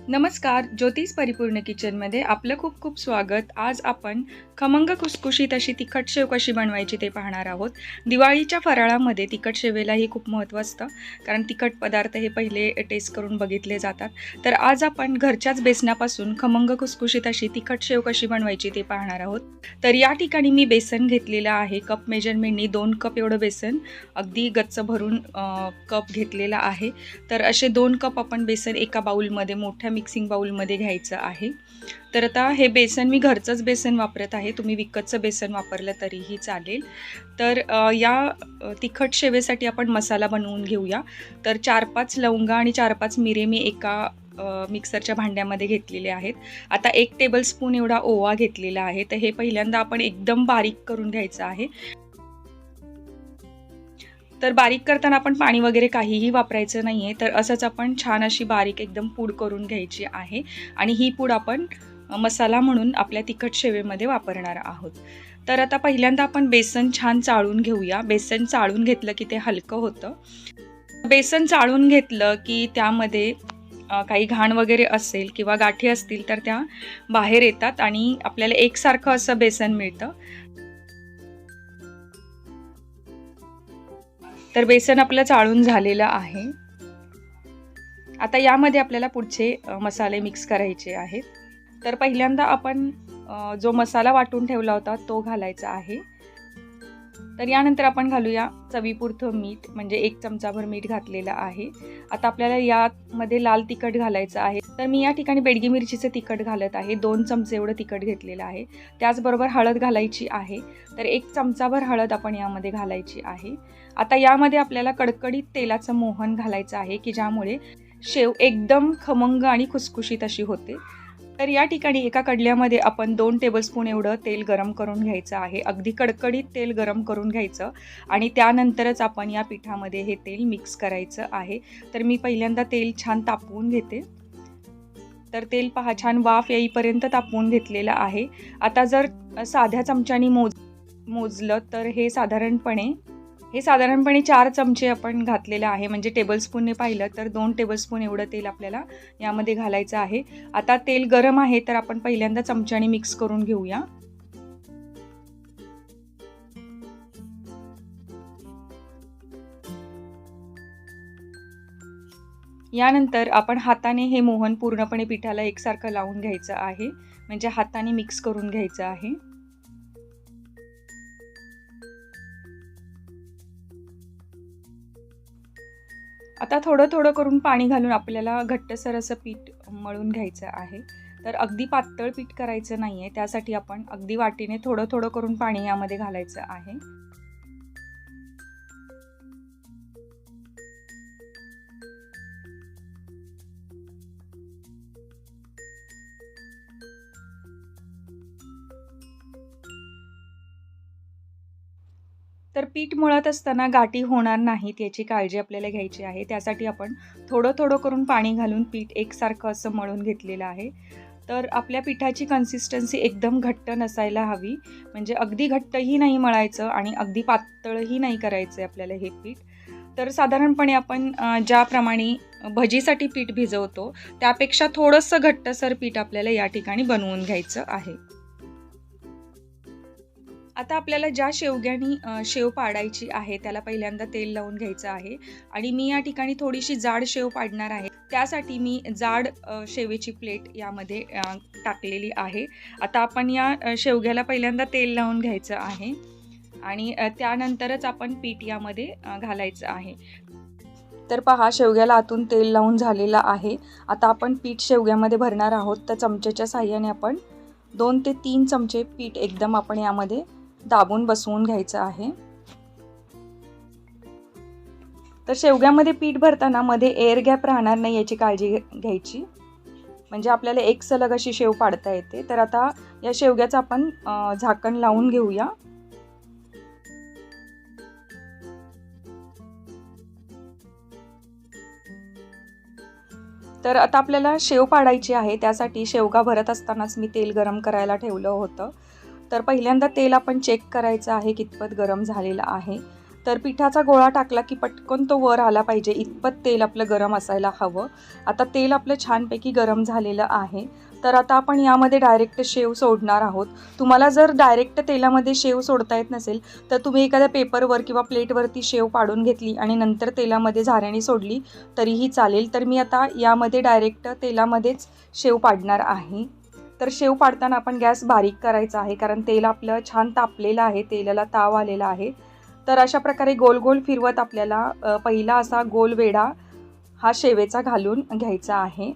नमस्कार, ज्योतिष परिपूर्ण किचनमध्ये आपलं खूप खूप स्वागत. आज आपण खमंग खुसखुशीत अशी तिखट शेव कशी बनवायची ते पाहणार आहोत. दिवाळीच्या फराळामध्ये तिखट शेवेलाही खूप महत्त्व असतं, कारण तिखट पदार्थ हे पहिले टेस्ट करून बघितले जातात. तर आज आपण घरच्याच बेसनापासून खमंग खुसखुशीत अशी तिखट शेव कशी बनवायची ते पाहणार आहोत. तर या ठिकाणी मी बेसन घेतलेलं आहे. कप मेजरमेंटनी 2 कप एवढं बेसन अगदी गच्च भरून कप घेतलेला आहे. तर असे 2 कप आपण बेसन एका बाउलमध्ये, मोठ्या मिक्सिंग बाउलमध्ये घ्यायचं आहे. तर आता हे बेसन मी घरचंच बेसन वापरत आहे. तुम्ही विकतचं बेसन वापरलं तरीही चालेल. तर तिखट शेवेसाठी आपण मसाला बनवून घेऊया. तर 4-5 लवंगा आणि 4-5 मिरे मी एका मिक्सरच्या भांड्यामध्ये घेतलेले आहेत. आता 1 टेबलस्पून एवढा ओवा घेतलेला आहे. तर हे पहिल्यांदा आपण एकदम बारीक करून घ्यायचं आहे. तर बारीक करताना आपण पाणी वगैरे काहीही वापरायचं नाही आहे. तर असंच आपण छान अशी बारीक एकदम पूड करून घ्यायची आहे आणि ही पूड आपण मसाला म्हणून आपल्या तिखट शेवेमध्ये वापरणार आहोत. तर आता पहिल्यांदा आपण बेसन छान चाळून घेऊया. बेसन चाळून घेतलं की ते हलकं होतं. बेसन चाळून घेतलं की त्यामध्ये काही घाण वगैरे असेल किंवा गाठी असतील तर त्या बाहेर येतात आणि आपल्याला एकसारखं असं बेसन मिळतं. तर बेसन आपलं चाळून झालेलं आहे. आता यामध्ये आपल्याला पुढचे मसाले मिक्स करायचे आहेत. तर पहिल्यांदा आपण जो मसाला वाटून ठेवला होता तो घालायचा आहे. तर यानंतर आपण घालूया चवीपुरतं मीठ, म्हणजे 1 चमचाभर मीठ घातलेलं आहे. आता आपल्याला यामध्ये लाल तिखट घालायचं आहे. तर मी या ठिकाणी बेडगी मिरचीचं तिखट घालत आहे. 2 चमचे एवढं तिखट घेतलेलं आहे. त्याचबरोबर हळद घालायची आहे. तर 1 चमचाभर हळद आपण यामध्ये घालायची आहे. आता यामध्ये आपल्याला कडकडीत तेलाचं मोहन घालायचं आहे, की ज्यामुळे शेव एकदम खमंग आणि खुसखुशीत अशी होते. तर या ठिकाणी एका कडल्यामध्ये आपण 2 टेबलस्पून एवढं तेल गरम करून घ्यायचं आहे. अगदी कडकडीत तेल गरम करून घ्यायचं आणि त्यानंतरच आपण या पिठामध्ये हे तेल मिक्स करायचं आहे. तर मी पहिल्यांदा तेल छान तापवून घेते. तर तेल पहा छान वाफ येईपर्यंत तापवून घेतलेलं आहे. आता जर साध्या चमच्यानी मोजलं तर हे साधारणपणे 4 चमचे आपण घातलेलं आहे. म्हणजे टेबलस्पूनने पाहिलं तर 2 टेबलस्पून एवढं तेल आपल्याला यामध्ये घालायचं आहे. आता तेल गरम आहे तर आपण पहिल्यांदा चमच्याने मिक्स करून घेऊया. यानंतर आपण हाताने हे मोहन पूर्णपणे पिठाला एकसारखं लावून घ्यायचं आहे. म्हणजे हाताने मिक्स करून घ्यायचं आहे. आता थोडं थोडं करून पाणी घालून आपल्याला घट्टसर असं पीठ मळून घ्यायचं आहे. तर अगदी पातळ पीठ करायचं नाही आहे. त्यासाठी आपण अगदी वाटीने थोडं थोडं करून पाणी यामध्ये घालायचं आहे. तर पीठ मळत असताना गाठी होणार नाहीत याची काळजी आपल्याला घ्यायची आहे. त्यासाठी आपण थोडं थोडं करून पाणी घालून पीठ एकसारखं असं मळून घेतलेलं आहे. तर आपल्या पिठाची कन्सिस्टन्सी एकदम घट्ट नसायला हवी. म्हणजे अगदी घट्टही नाही मळायचं आणि अगदी पातळही नाही करायचं आहे आपल्याला हे पीठ. तर साधारणपणे आपण ज्याप्रमाणे भजीसाठी पीठ भिजवतो त्यापेक्षा थोडंसं घट्टसर पीठ आपल्याला या ठिकाणी बनवून घ्यायचं आहे. आता आपल्याला ज्या शेवग्यानी शेव पाडायची आहे त्याला पहिल्यांदा तेल लावून घ्यायचं आहे आणि मी या ठिकाणी थोडीशी जाड शेव पाडणार आहे. त्यासाठी मी जाड शेवेची प्लेट यामध्ये टाकलेली आहे. आता आपण या शेवग्याला पहिल्यांदा तेल लावून घ्यायचं आहे आणि त्यानंतरच आपण पीठ यामध्ये घालायचं आहे. तर पहा शेवग्याला आतून तेल लावून झालेलं आहे. आता आपण पीठ शेवग्यामध्ये भरणार आहोत. तर चमच्याच्या साहाय्याने आपण 2 ते 3 चमचे पीठ एकदम आपण यामध्ये दाबून बसवून घ्यायचं आहे. तर शेवग्यामध्ये पीठ भरताना मध्ये एअर गॅप राहणार नाही याची काळजी घ्यायची. म्हणजे आपल्याला एक सलग अशी शेव पाडता येते. तर आता या शेवग्याचं आपण झाकण लावून घेऊया. तर आता आपल्याला शेव पाडायची आहे. त्यासाठी शेवगा भरत असतानाच मी तेल गरम करायला ठेवलं होतं. तर पहिल्यांदा तेल आपण चेक करायचं आहे कितपत गरम झालेलं आहे. तर पिठाचा गोळा टाकला की पटकन तो वर आला पाहिजे इतपत तेल आपलं गरम असायला हवं. आता तेल आपलं छानपैकी गरम झालेलं आहे. तर आता आपण यामध्ये डायरेक्ट शेव सोडणार आहोत. तुम्हाला जर डायरेक्ट तेलामध्ये शेव सोडता येत नसेल तर तुम्ही एखाद्या पेपरवर किंवा प्लेटवरती शेव पाडून घेतली आणि नंतर तेलामध्ये झाऱ्याने सोडली तरीही चालेल. तर मी आता यामध्ये डायरेक्ट तेलामध्येच शेव पाडणार आहे. तर शेव पाडताना आपण गॅस बारीक करायचा आहे, कारण तेल आपलं छान तापलेलं आहे, तेलाला ताव आलेला आहे. तर अशा प्रकारे गोल गोल फिरवत आपल्याला पहिला असा गोल वेढा हा शेवेचा घालून घ्यायचा आहे.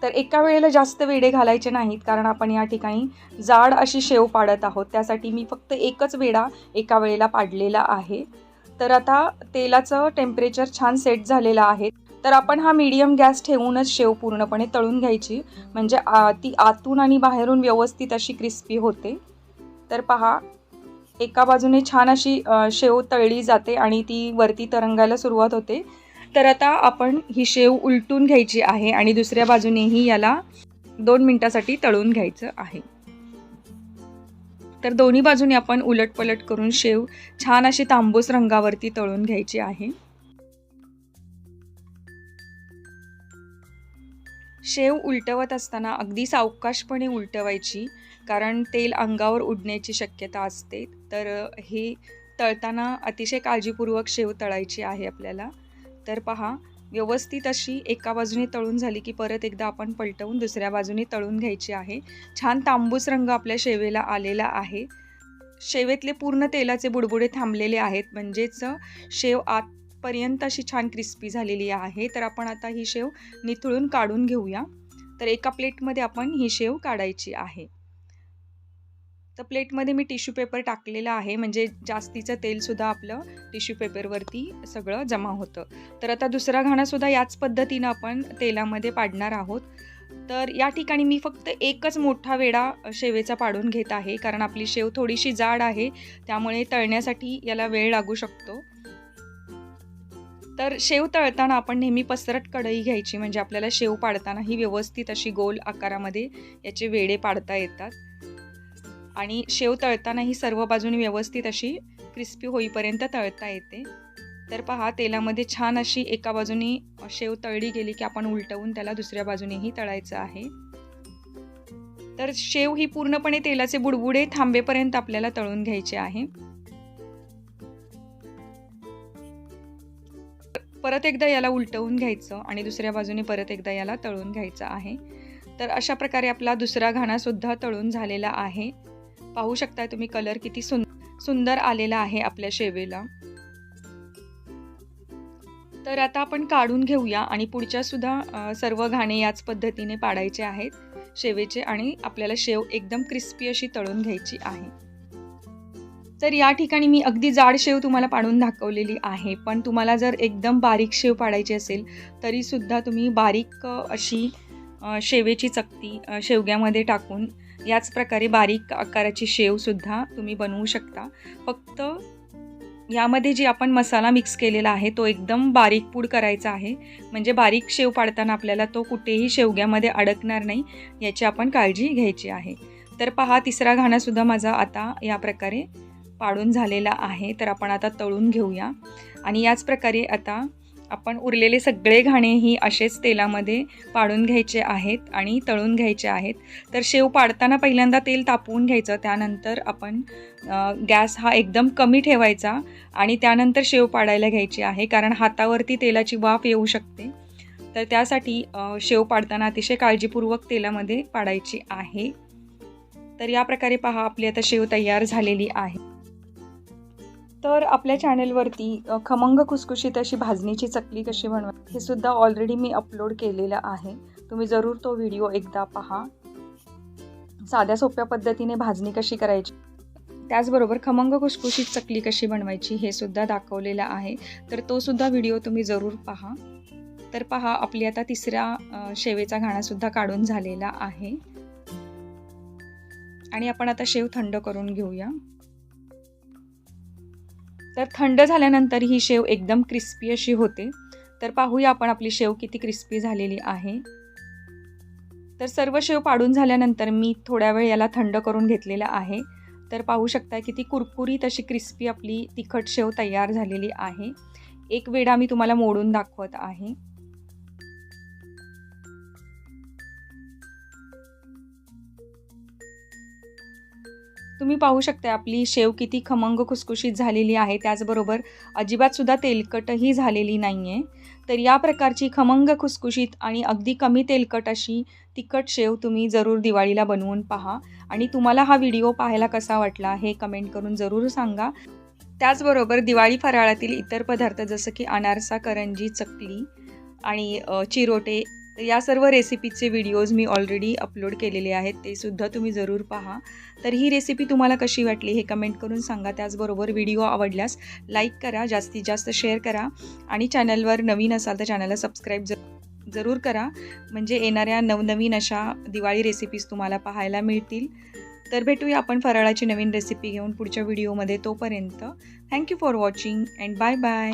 तर एका वेळेला जास्त वेढे घालायचे नाहीत, कारण आपण या ठिकाणी जाड अशी शेव पाडत आहोत. त्यासाठी मी फक्त एकच वेढा एका वेळेला पाडलेला आहे. तर आता तेलाचं टेम्परेचर छान सेट झालेलं आहे. तर आपण हा मीडियम गॅस ठेवूनच शेव पूर्णपणे तळून घ्यायची, म्हणजे ती आतून आणि बाहेरून व्यवस्थित अशी क्रिस्पी होते. तर पहा, एका बाजूने छान अशी शेव तळली जाते आणि ती वरती तरंगायला सुरुवात होते. तर आता आपण ही शेव उलटून घ्यायची आहे आणि दुसऱ्या बाजूनेही याला 2 मिनिटासाठी तळून घ्यायचं आहे. तर दोन्ही बाजूने आपण उलटपलट करून शेव छान अशी तांबूस रंगावरती तळून घ्यायची आहे. शेव उलटवत असताना अगदी सावकाशपणे उलटवायची, कारण तेल अंगावर उडण्याची शक्यता असते. तर हे तळताना अतिशय काळजीपूर्वक शेव तळायची आहे आपल्याला. तर पहा, व्यवस्थित अशी एका बाजूने तळून झाली की परत एकदा आपण पलटवून दुसऱ्या बाजूने तळून घ्यायची आहे. छान तांबूस रंग आपल्या शेवेला आलेला आहे. शेवेतले पूर्ण तेलाचे बुडबुडे थांबलेले आहेत, म्हणजेच शेव आतपर्यंत अशी छान क्रिस्पी झालेली आहे. तर आपण आता ही शेव निथळून काढून घेऊया. तर एका प्लेटमध्ये आपण ही शेव काढायची आहे. तर प्लेटमध्ये मी टिश्यू पेपर टाकलेला आहे, म्हणजे जास्तीचं तेलसुद्धा आपलं टिश्यू पेपरवरती सगळं जमा होतं. तर आता दुसरा घाणासुद्धा याच पद्धतीनं आपण तेलामध्ये पाडणार आहोत. तर या ठिकाणी मी फक्त एकच मोठा वेढा शेवेचा पाडून घेत आहे, कारण आपली शेव थोडीशी जाड आहे, त्यामुळे तळण्यासाठी याला वेळ लागू शकतो. तर शेव तळताना आपण नेहमी पसरट कढई घ्यायची, म्हणजे आपल्याला शेव पाडतानाही व्यवस्थित अशी गोल आकारामध्ये याचे वेढे पाडता येतात आणि शेव तळतानाही सर्व बाजूने व्यवस्थित अशी क्रिस्पी होईपर्यंत तळता येते. तर पहा, तेलामध्ये छान अशी एका बाजूने शेव तळली गेली की आपण उलटवून त्याला दुसऱ्या बाजूनेही तळायचं आहे. तर शेव ही पूर्णपणे तेलाचे बुडबुडे थांबेपर्यंत आपल्याला तळून घ्यायचे आहे. परत एकदा याला उलटवून घ्यायचं आणि दुसऱ्या बाजूने परत एकदा याला तळून घ्यायचं आहे. तर अशा प्रकारे आपला दुसरा घाणासुद्धा तळून झालेला आहे. पाहू शकता तुम्ही, कलर किती सुंदर आलेला आहे आपल्या शेवेला. तर आता आपण काढून घेऊया आणि पुढच्या सुद्धा सर्व घाणे याच पद्धतीने पाडायचे आहेत शेवेचे, आणि आपल्याला शेव एकदम क्रिस्पी अशी तळून घ्यायची आहे. तर या ठिकाणी मी अगदी जाड शेव तुम्हाला पाडून दाखवलेली आहे, पण तुम्हाला जर एकदम बारीक शेव पाडायची असेल तरीसुद्धा तुम्ही बारीक अशी शेवेची चकती शेवग्यामध्ये टाकून याच प्रकारे बारीक आकाराची शेवसुद्धा तुम्ही बनवू शकता. फक्त यामध्ये जी आपण मसाला मिक्स केलेला आहे तो एकदम बारीक पूड करायचा आहे, म्हणजे बारीक शेव पाडताना आपल्याला तो कुठेही शेवग्यामध्ये अडकणार नाही, याची आपण काळजी घ्यायची आहे. तर पहा, तिसरा घाणासुद्धा माझा आता या प्रकारे पाडून झालेला आहे. तर आपण आता तळून घेऊया आणि याच प्रकारे आता आपण उरलेले सगळे घाणेही असेच तेलामध्ये पाडून घ्यायचे आहेत आणि तळून घ्यायचे आहेत. तर शेव पाडताना पहिल्यांदा तेल तापवून घ्यायचं, त्यानंतर आपण गॅस हा एकदम कमी ठेवायचा आणि त्यानंतर शेव पाडायला घ्यायची आहे, कारण हातावरती तेलाची वाफ येऊ शकते. तर त्यासाठी शेव पाडताना अतिशय काळजीपूर्वक तेलामध्ये पाडायची आहे. तर या प्रकारे पहा, आपली आता शेव तयार झालेली आहे. तर आपल्या चॅनलवरती खमंग खुसखुशीत अशी भाजणीची चकली कशी बनवायची हे सुद्धा ऑलरेडी मी अपलोड केलेलं आहे. तुम्ही जरूर तो व्हिडिओ एकदा पहा. साध्या सोप्या पद्धतीने भाजणी कशी करायची, त्याचबरोबर खमंग खुसखुशीत चकली कशी बनवायची हे सुद्धा दाखवलेलं आहे. तर तो सुद्धा व्हिडिओ तुम्ही जरूर पहा. तर पहा, आपली आता तिसऱ्या शेवेचा घाणासुद्धा काढून झालेला आहे आणि आपण आता शेव थंड करून घेऊया. तर थंड झाल्यानंतर ही शेव एकदम क्रिस्पी अशी होते. तर पाहूया आपण आपली शेव किती क्रिस्पी झालेली आहे. तर सर्व शेव पाडून झाल्यानंतर मी थोड्या वेळ याला थंड करून घेतलेला आहे. तर पाहू शकता किती कुरकुरीत अशी क्रिस्पी आपली तिखट शेव तयार झालेली आहे. एक वेळा मी तुम्हाला मोडून दाखवत आहे. तुम्ही पाहू शकता आपली शेव किती खमंग खुसखुशीत झालेली आहे. त्याचबरोबर अजिबातसुद्धा तेलकटही झालेली नाही आहे. तर या प्रकारची खमंग खुसखुशीत आणि अगदी कमी तेलकट अशी तिखट शेव तुम्ही जरूर दिवाळीला बनवून पहा. आणि तुम्हाला हा व्हिडिओ पाहायला कसा वाटला हे कमेंट करून जरूर सांगा. त्याचबरोबर दिवाळी फराळातील इतर पदार्थ जसं की अनारसा, करंजी, चकली आणि चिरोटे या सर्व रेसिपीचे व्हिडिओज मी ऑलरेडी अपलोड केलेले आहेत. ते सुद्धा तुम्ही जरूर पहा. तर ही रेसिपी तुम्हाला कशी वाटली हे कमेंट करून सांगा. त्याचबरोबर व्हिडिओ आवडल्यास लाईक करा, जास्तीत जास्त शेअर करा आणि चॅनलवर नवीन असाल तर चॅनलला सबस्क्राईब जरूर करा. म्हणजे येणाऱ्या नवनवीन अशा दिवाळी रेसिपीज तुम्हाला पाहायला मिळतील. तर भेटूया आपण फराळाची नवीन रेसिपी घेऊन पुढच्या व्हिडिओमध्ये. तोपर्यंत thank you for watching and bye bye.